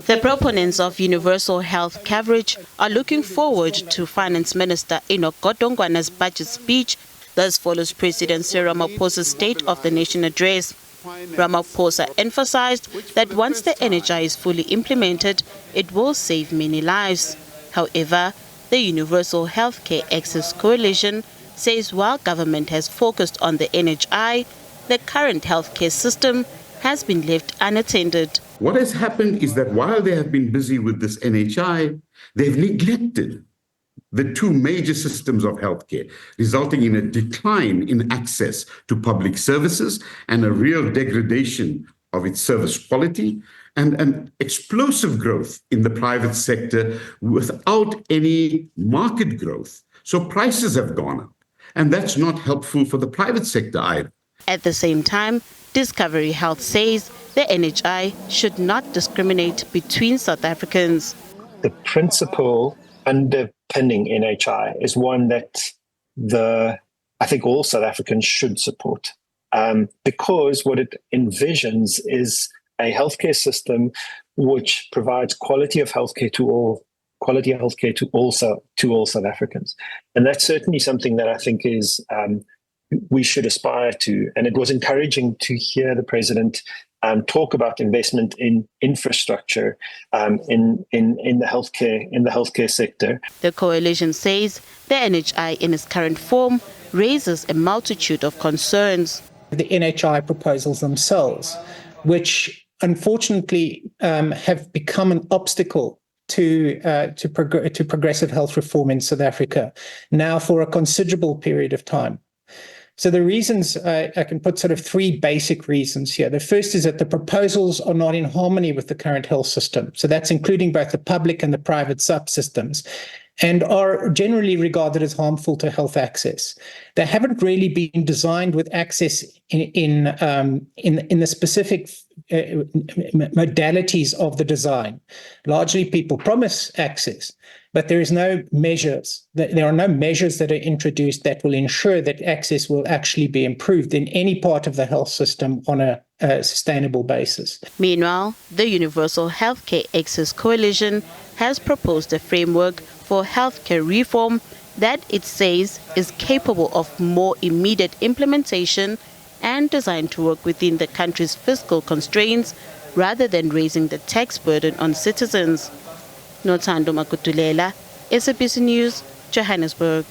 The proponents of universal health coverage are looking forward to Finance Minister Enoch Godongwana's budget speech. Thus follows President Cyril Ramaphosa's State of the Nation address. Ramaphosa emphasized that once the NHI is fully implemented, it will save many lives. However, the Universal Healthcare Access Coalition says while government has focused on the NHI, the current healthcare system has been left unattended. What has happened is that while they have been busy with this NHI, they've neglected the two major systems of healthcare, resulting in a decline in access to public services and a real degradation of its service quality and an explosive growth in the private sector without any market growth. So prices have gone up, and that's not helpful for the private sector either. At the same time, Discovery Health says the NHI should not discriminate between South Africans. The principle underpinning NHI is one that I think all South Africans should support, because what it envisions is a healthcare system which provides quality healthcare to all South Africans, and that's certainly something that I think is we should aspire to. And it was encouraging to hear the president talk about investment in infrastructure in the healthcare sector. The coalition says the NHI in its current form raises a multitude of concerns. The NHI proposals themselves, which unfortunately have become an obstacle to progressive health reform in South Africa now for a considerable period of time. So the reasons, I can put sort of three basic reasons here. The first is that the proposals are not in harmony with the current health system. So that's including both the public and the private subsystems, and are generally regarded as harmful to health access. They haven't really been designed with access in the specific modalities of the design. Largely, people promise access, but there are no measures that are introduced that will ensure that access will actually be improved in any part of the health system on a sustainable basis. Meanwhile, the Universal Healthcare Access Coalition has proposed a framework for healthcare reform that it says is capable of more immediate implementation and designed to work within the country's fiscal constraints rather than raising the tax burden on citizens. Nothando Makutulela, SABC News, Johannesburg.